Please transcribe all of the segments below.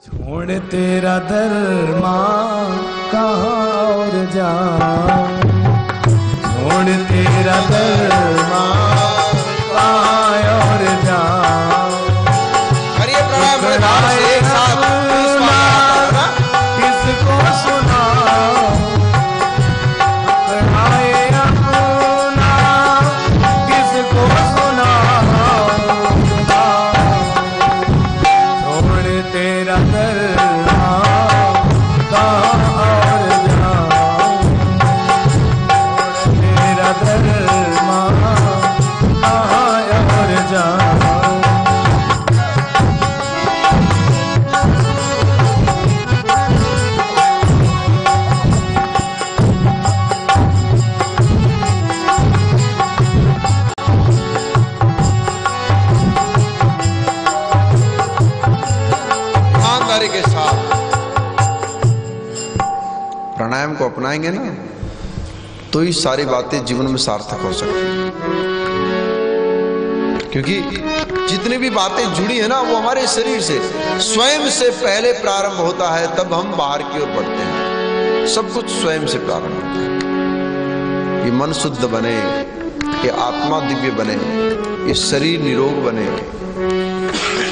छोड़ तेरा धर्मा कहाँ और जाऊं, छोड़ तेरा धर्मा कहाँ और जाऊं। करिए प्रणाम एक साथ किसको सुनाऊं, किसको सुनाऊं। छोड़ तेरा धर्मा कहाँ और जाऊं, छोड़ तेरा धर्मा कहाँ और जाऊं। के साथ प्राणायाम को अपनाएंगे ना तो ये सारी बातें जीवन में सार्थक हो सकती हैं, क्योंकि जितनी भी बातें जुड़ी है ना वो हमारे शरीर से स्वयं से पहले प्रारंभ होता है, तब हम बाहर की ओर बढ़ते हैं। सब कुछ स्वयं से प्रारंभ होता है। ये मन शुद्ध बने, ये आत्मा दिव्य बने, ये शरीर निरोग बने,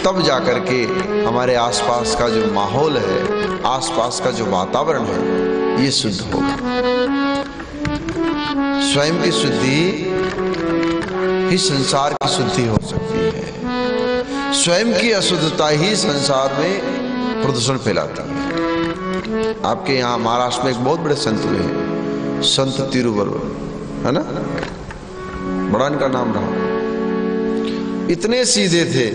तब जाकर के हमारे आसपास का जो माहौल है, आसपास का जो वातावरण है, ये शुद्ध होगा। स्वयं की शुद्धि ही संसार की शुद्धि हो सकती है। स्वयं की अशुद्धता ही संसार में प्रदूषण फैलाती है। आपके यहाँ महाराष्ट्र में एक बहुत बड़े संत हुए हैं, संत तिरुवल्लुवर, है ना, बड़ा इनका नाम रहा। इतने सीधे थे,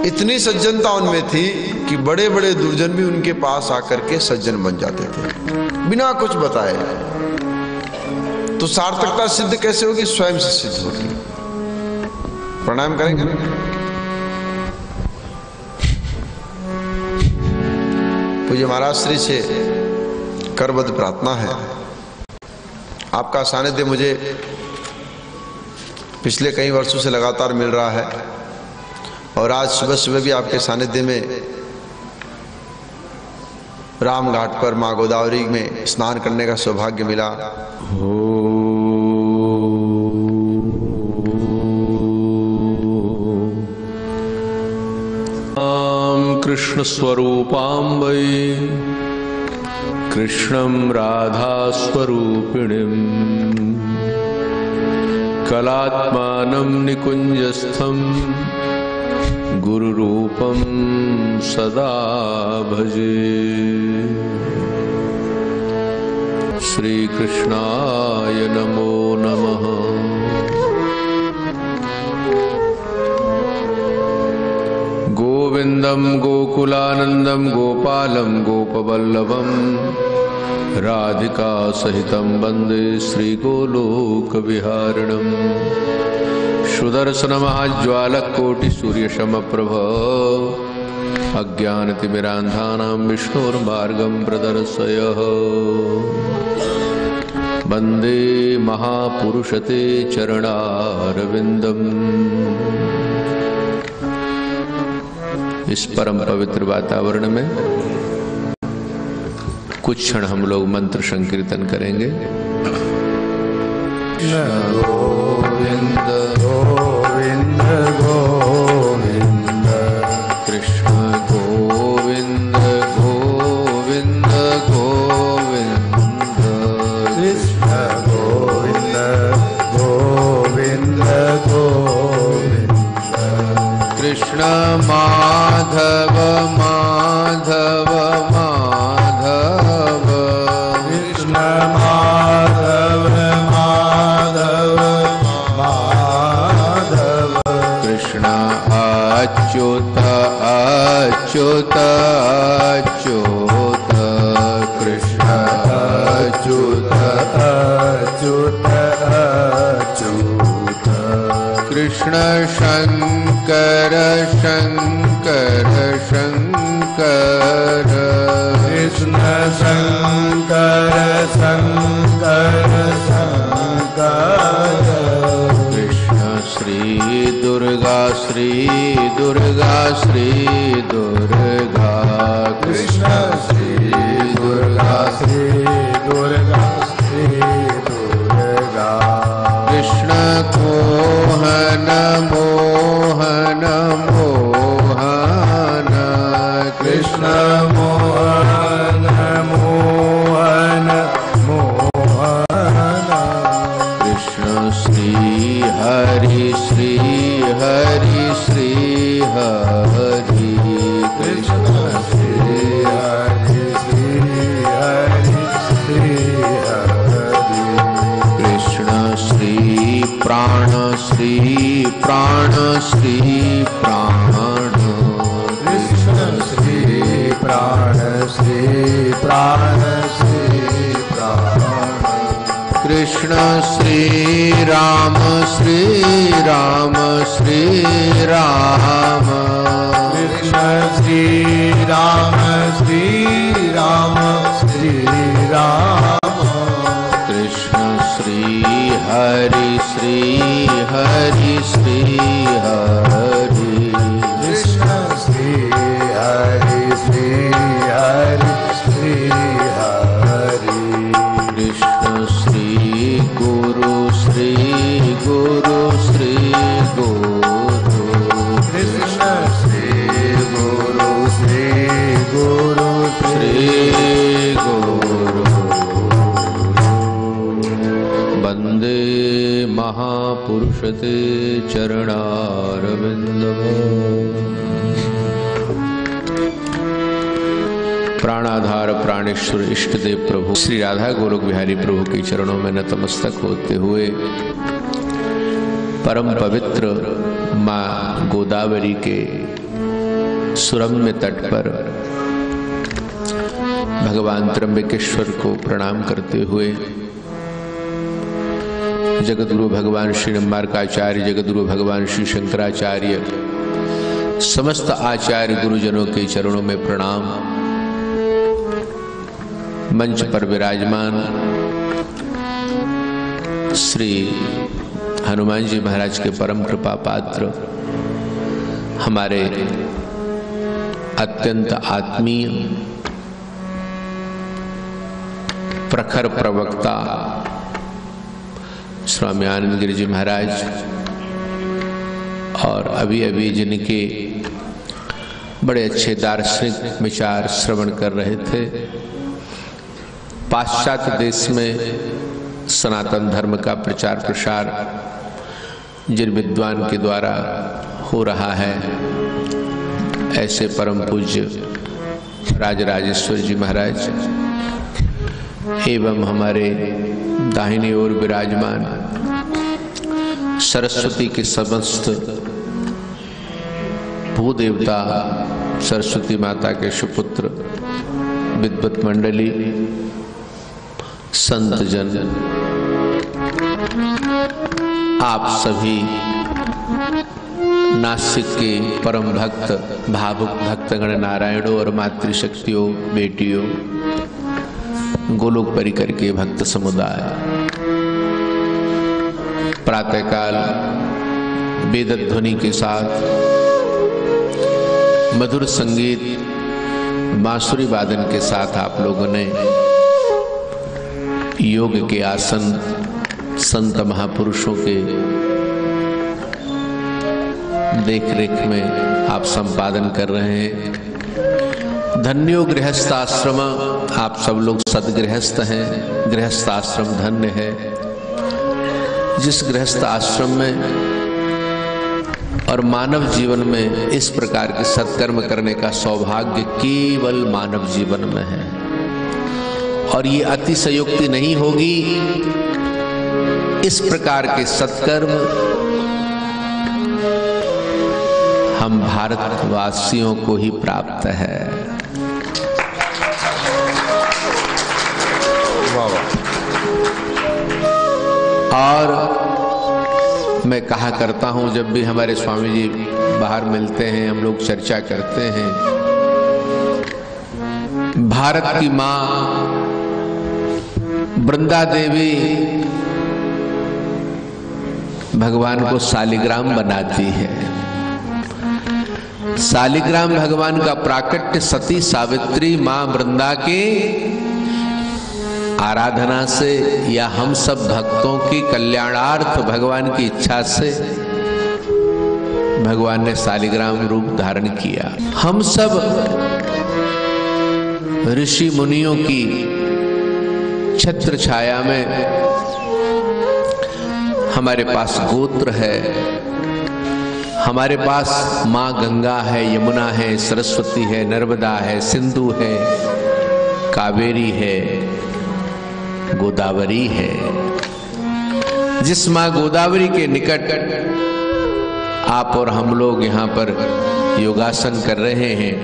इतनी सज्जनता उनमें थी कि बड़े बड़े दुर्जन भी उनके पास आकर के सज्जन बन जाते थे बिना कुछ बताए। तो सार्थकता सिद्ध कैसे होगी? स्वयं से सिद्ध होगी। प्रणाम करेंगे। पूज्य महाराज श्री से करबद्ध प्रार्थना है, आपका सानिध्य मुझे पिछले कई वर्षों से लगातार मिल रहा है और आज सुबह सुबह भी आपके सानिध्य में राम घाट पर माँ गोदावरी में स्नान करने का सौभाग्य मिला। कृष्ण स्वरूपाम्बै कृष्णं राधा स्वरूपिणीं कलात्मानं निकुञ्जस्थं गुरुरूपं सदा भजे। श्री कृष्णाय नमो नमः। गोविंदं गोकुलानंदं गोपालं गोपवल्लभं राधिका सहितं वन्दे श्रीगोलोकविहारिणम्। सुदर्शनमहाज्वालकोटिसूर्यसमप्रभ अज्ञानतिमिरान्धानां विष्णोर्मार्गं प्रदर्शयः। वन्दे महापुरुषते चरणारविन्दम्। इस परम पवित्र वातावरण में कुछ क्षण हम लोग मंत्र संकीर्तन करेंगे। गोविंद गोविंद गोविंद कृष्ण गोविंद गोविंद गोविंद कृष्ण गोविंद गोविंद गोविंद कृष्ण माधव माधव माधव कृष्ण माधव माधव माधव कृष्ण अच्युत अच्युत अच्युत कृष्ण अच्युत अच्युत अच्युत कृष्ण शंकर शंकर शंकर कृष्ण शंकर शंकर शंकर कृष्ण श्री दुर्गा श्री दुर्गा श्री दुर्गा कृष्ण श्री दुर्गा श्री दुर्गा श्री दुर्गा कृष्ण मोहन मोहन मोहन कृष्ण मोहन मोहन मोहन कृष्ण श्री हरि श्री हरि श्री हरि कृष्ण श्री हरि श्री हरि श्री हरि कृष्ण श्री प्राण श्री प्राण श्री प्राण कृष्ण श्री प्राण श्री प्राण श्री प्राण कृष्ण श्री राम श्री राम श्री राम कृष्ण श्री राम श्री राम श्री राम कृष्ण श्री हरि श्री हरि श्री हरि कृष्ण श्री हरि श्री हरि श्री हरि कृष्ण श्री गुरु श्री गुरु श्री गुरु कृष्ण श्री गुरु श्री गुरु श्री गुरु वंदे महापुरुष ते चरणारविंदम प्राणाधार प्राणेश्वर इष्ट देव प्रभु श्री राधा गोलोक बिहारी प्रभु के चरणों में नतमस्तक होते हुए परम पवित्र माँ गोदावरी के सुरम्य तट पर भगवान त्र्यंबकेश्वर को प्रणाम करते हुए जगतगुरु भगवान श्री निम्बारकाचार्य, जगतगुरु भगवान श्री शंकराचार्य, समस्त आचार्य गुरुजनों के चरणों में प्रणाम। मंच पर विराजमान श्री हनुमान जी महाराज के परम कृपा पात्र, हमारे अत्यंत आत्मीय प्रखर प्रवक्ता स्वामी आनंद गिरि जी महाराज, और अभी अभी जिनके बड़े अच्छे दार्शनिक विचार श्रवण कर रहे थे। पाश्चात्य देश में सनातन धर्म का प्रचार प्रसार जिन विद्वान के द्वारा हो रहा है, ऐसे परम पूज्य राजराजेश्वर जी महाराज एवं हमारे दाहिनी ओर विराजमान सरस्वती के समस्त भूदेवता, सरस्वती माता के सुपुत्र, विद्वत मंडली, संत जन, आप सभी नासिक के परम भक्त, भावुक भक्तगण नारायणों और मातृशक्तियों, बेटियों, गोलोक परिकर के भक्त समुदाय, प्रातःकाल वेद ध्वनि के साथ मधुर संगीत, बांसुरी वादन के साथ आप लोगों ने योग के आसन संत महापुरुषों के देखरेख में आप संपादन कर रहे हैं। धन्यो गृहस्थ आश्रम, आप सब लोग सदगृहस्थ हैं। गृहस्थ आश्रम धन्य है। जिस गृहस्थ आश्रम में और मानव जीवन में इस प्रकार के सत्कर्म करने का सौभाग्य केवल मानव जीवन में है, और ये अतिशयोक्ति नहीं होगी। इस प्रकार के सत्कर्म हम भारतवासियों को ही प्राप्त है। और मैं कहा करता हूं, जब भी हमारे स्वामी जी बाहर मिलते हैं, हम लोग चर्चा करते हैं, भारत की मां वृंदा देवी भगवान को शालिग्राम बनाती है। शालिग्राम भगवान का प्राकट्य सती सावित्री मां वृंदा के आराधना से या हम सब भक्तों की कल्याणार्थ भगवान की इच्छा से भगवान ने शालिग्राम रूप धारण किया। हम सब ऋषि मुनियों की छत्र छाया में हमारे पास गोत्र है, हमारे पास माँ गंगा है, यमुना है, सरस्वती है, नर्मदा है, सिंधु है, कावेरी है, गोदावरी है। जिस माँ गोदावरी के निकट आप और हम लोग यहाँ पर योगासन कर रहे हैं,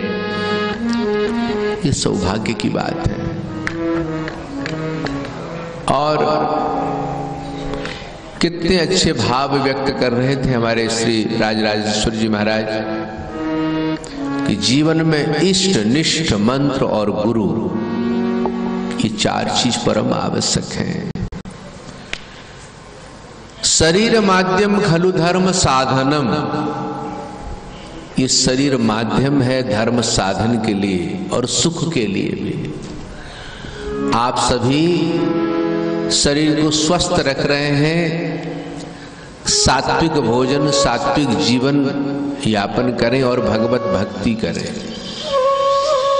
ये सौभाग्य की बात है। और कितने अच्छे भाव व्यक्त कर रहे थे हमारे श्री राजराजेश्वर जी महाराज कि जीवन में इष्ट निष्ठ मंत्र और गुरु ये चार चीज परम आवश्यक हैं। शरीर माध्यम खलु धर्म साधनम, ये शरीर माध्यम है धर्म साधन के लिए और सुख के लिए भी। आप सभी शरीर को स्वस्थ रख रहे हैं, सात्विक भोजन सात्विक जीवन यापन करें और भगवत भक्ति करें।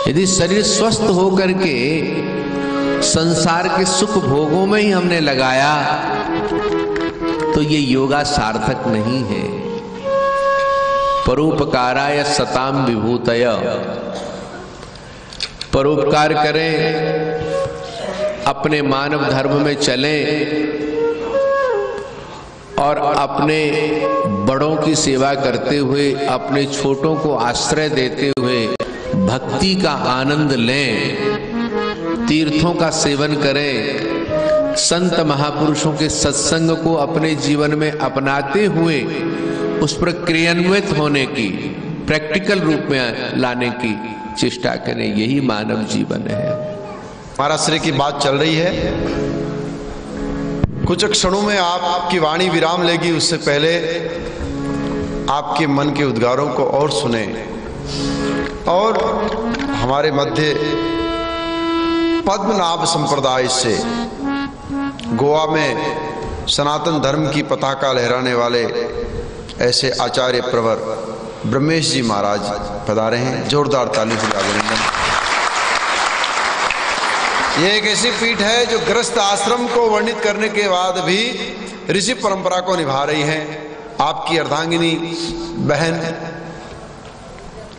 यदि शरीर स्वस्थ होकर के संसार के सुख भोगों में ही हमने लगाया तो ये योगा सार्थक नहीं है। परोपकाराय सताम विभूतय, परोपकार करें, अपने मानव धर्म में चलें और अपने बड़ों की सेवा करते हुए, अपने छोटों को आश्रय देते हुए भक्ति का आनंद लें, तीर्थों का सेवन करें, संत महापुरुषों के सत्संग को अपने जीवन में अपनाते हुए उस पर क्रियान्वित होने की, प्रैक्टिकल रूप में लाने की चेष्टा करें। यही मानव जीवन है। महाराज श्री की बात चल रही है, कुछ क्षणों में आपकी वाणी विराम लेगी। उससे पहले आपके मन के उद्गारों को और सुने और हमारे मध्य पद्मनाभ संप्रदाय से गोवा में सनातन धर्म की पताका लहराने वाले ऐसे आचार्य प्रवर ब्रह्मेश जी महाराज पधारे हैं। जोरदार ताली से अभिनंदन। ये एक ऐसी पीठ है जो गृहस्थ आश्रम को वर्णित करने के बाद भी ऋषि परंपरा को निभा रही है। आपकी अर्धांगिनी बहन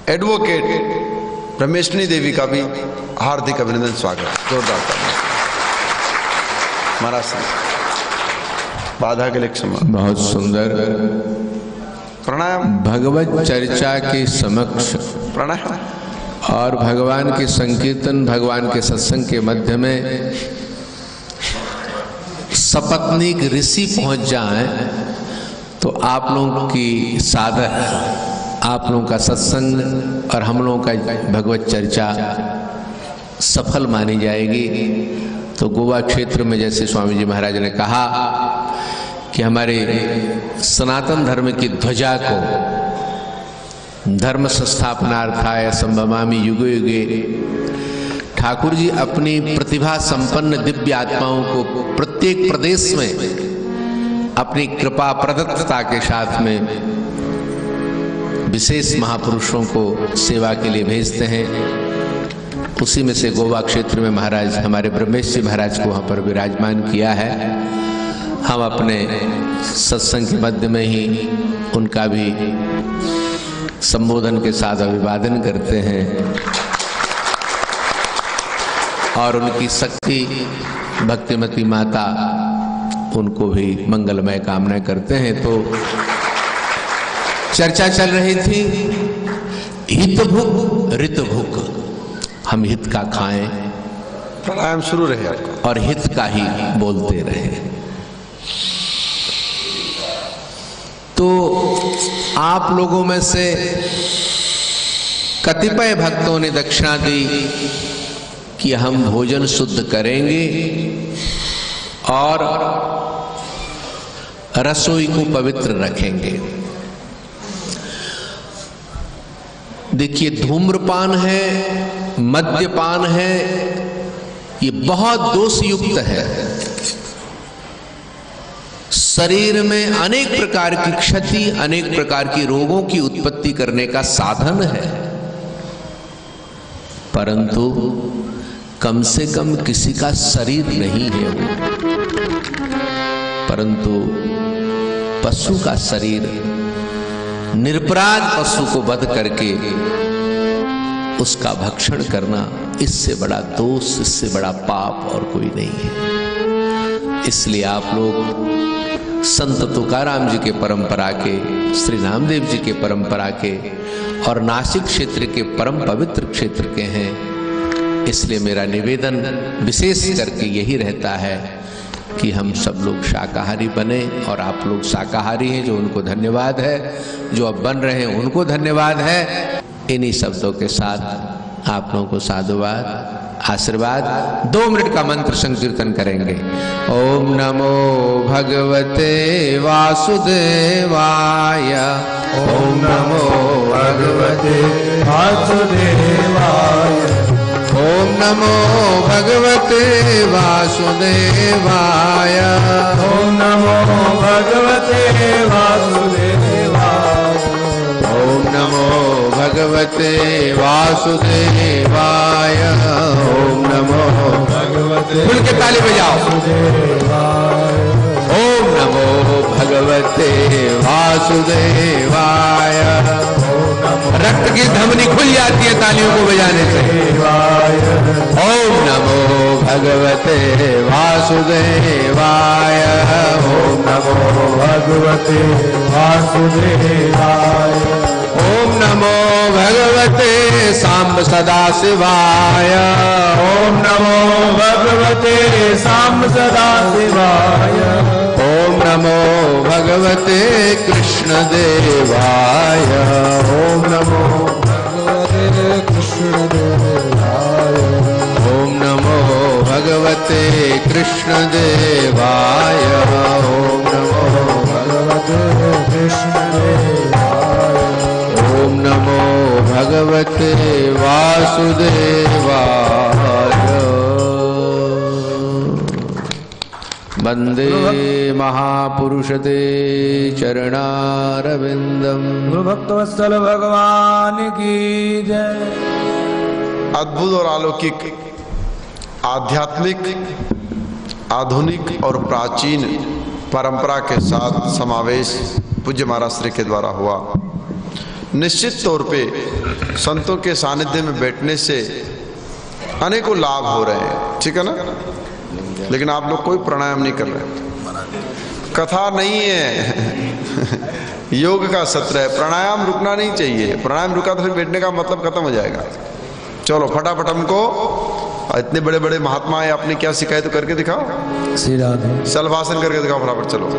एडवोकेट ब्रह्मेशनी देवी का भी हार्दिक अभिनंदन, स्वागत। जोरदार ताली। महाराज बाधा के लिए क्षमा। बहुत सुंदर प्रणाम। भगवत चर्चा के समक्ष प्रणाम और भगवान के संकीर्तन, भगवान के सत्संग के मध्य में सपत्नीक ऋषि पहुंच जाएं तो आप लोगों की साधक, आप लोगों का सत्संग और हम लोगों का भगवत चर्चा सफल मानी जाएगी। तो गोवा क्षेत्र में जैसे स्वामी जी महाराज ने कहा कि हमारे सनातन धर्म की ध्वजा को धर्म संस्थापनार्थाय संभवामि युगे युगे, ठाकुर जी अपनी प्रतिभा संपन्न दिव्य आत्माओं को प्रत्येक प्रदेश में अपनी कृपा प्रदत्तता के साथ में विशेष महापुरुषों को सेवा के लिए भेजते हैं। उसी में से गोवा क्षेत्र में महाराज हमारे ब्रह्मेश जी महाराज को वहाँ पर विराजमान किया है। हम अपने सत्संग के मध्य में ही उनका भी संबोधन के साथ अभिवादन करते हैं और उनकी शक्ति भक्तिमती माता उनको भी मंगलमय कामना करते हैं। तो चर्चा चल रही थी हित भुक ऋत भुक, हम हित का खाएं, प्राणायाम शुरू रहे आपका, और हित का ही बोलते रहे। तो आप लोगों में से कतिपय भक्तों ने दक्षिणा दी कि हम भोजन शुद्ध करेंगे और रसोई को पवित्र रखेंगे। देखिए, धूम्रपान है, मद्यपान है, ये बहुत दोषयुक्त है। शरीर में अनेक प्रकार की क्षति, अनेक प्रकार की रोगों की उत्पत्ति करने का साधन है। परंतु कम से कम किसी का शरीर नहीं है वो, परंतु पशु का शरीर, निरपराध पशु को वध करके उसका भक्षण करना, इससे बड़ा दोष, इससे बड़ा पाप और कोई नहीं है। इसलिए आप लोग संत तुकाराम जी के परंपरा के, श्री नामदेव जी के परंपरा के और नासिक क्षेत्र के परम पवित्र क्षेत्र के हैं। इसलिए मेरा निवेदन विशेष करके यही रहता है कि हम सब लोग शाकाहारी बने, और आप लोग शाकाहारी हैं जो उनको धन्यवाद है, जो अब बन रहे हैं उनको धन्यवाद है। इन्हीं शब्दों के साथ आप लोगों को साधुवाद, आशीर्वाद। 2 मिनट का मंत्र संकीर्तन करेंगे। ओम नमो भगवते वासुदेवाय, ओम नमो भगवते वासुदेवाय, ओम नमो भगवते वासुदेवाय, ओम नमो भगवते वासुदेवाय, ओम नमो भगवते वासुदेवाय, ओम नमो भगवते खुल के ताली बजाओ। वासुदेवाय, ओम नमो भगवते वासुदेवाय। रक्त की धमनी खुल जाती है तालियों को बजाने से। ओम नमो भगवते वासुदेवाय, ओम नमो भगवते वासुदेवाय, ओम नमो भगवते सांब सदा शिवाय, ओम नमो भगवते सांब सदा शिवाय, ओम नमो भगवते कृष्ण देवाय, ओम नमो भगवते कृष्ण देवाय, ओम नमो भगवते कृष्ण देवाय, ओम नमो भगवते कृष्ण देवाय, ओम नमो भगवते वासुदेवाय। वंदे महापुरुषते चरणारविंदम। गुरु भक्तवत्सल भगवान की जय। अद्भुत और अलौकिक, आध्यात्मिक, आधुनिक और प्राचीन परंपरा के साथ समावेश पूज्य महाराज श्री के द्वारा हुआ। निश्चित तौर पे संतों के सानिध्य में बैठने से अनेकों लाभ हो रहे हैं, ठीक है ना। लेकिन आप लोग कोई प्राणायाम नहीं कर रहे, कथा नहीं है योग का सत्र है। प्राणायाम रुकना नहीं चाहिए, प्राणायाम रुका तो फिर बैठने का मतलब खत्म हो जाएगा। चलो फटाफट हमको, इतने बड़े बड़े महात्मा है, आपने क्या सिखाया तो करके दिखाओ। श्री राधे। सलभासन करके दिखाओ फटाफट, चलो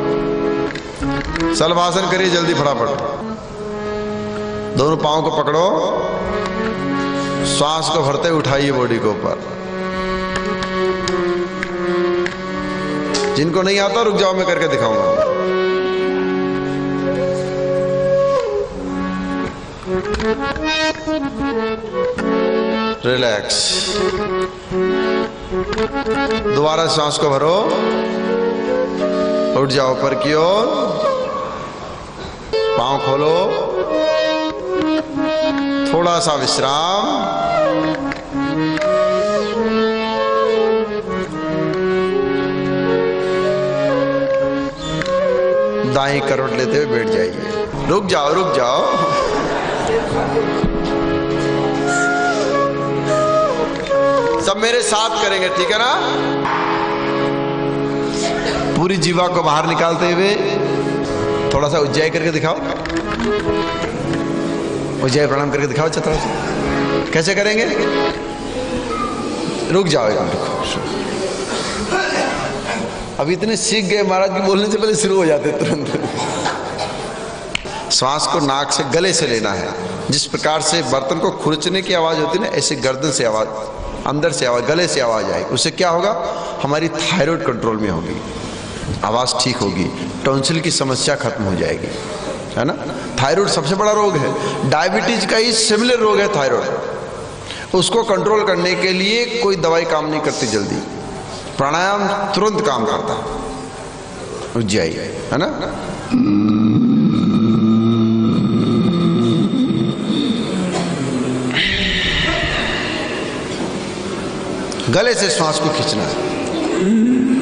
सलभासन करिए जल्दी फटाफट। दोनों पाँव को पकड़ो, श्वास को भरते उठाइए बॉडी को ऊपर। जिनको नहीं आता रुक जाओ, मैं करके दिखाऊंगा। रिलैक्स, दोबारा सांस को भरो, उठ जाओ ऊपर की ओर, पांव खोलो, थोड़ा सा विश्राम। दाएं करवट लेते हुए बैठ जाइए। रुक जाओ रुक जाओ, सब मेरे साथ करेंगे, ठीक है ना। पूरी जीवा को बाहर निकालते हुए थोड़ा सा उज्जय करके दिखाओ, उज्जय प्रणाम करके दिखाओ। अच्छा थोड़ा सा कैसे करेंगे, रुक जाओ एक मिनट। अब इतने सीख गए महाराज की बोलने से पहले शुरू हो जाते तुरंत। श्वास को नाक से गले से लेना है। जिस प्रकार से बर्तन को खुरचने की आवाज होती है ना, ऐसे गर्दन से आवाज, अंदर से आवाज, गले से आवाज आएगी। उससे क्या होगा, हमारी थायराइड कंट्रोल में होगी, आवाज ठीक होगी, टॉन्सिल की समस्या खत्म हो जाएगी। है ना। थायराइड सबसे बड़ा रोग है, डायबिटीज का ही सिमिलर रोग है थायराइड। उसको कंट्रोल करने के लिए कोई दवाई काम नहीं करती जल्दी, प्राणायाम तुरंत काम करता है, उज्जैन, है ना। गले से श्वास को खींचना है।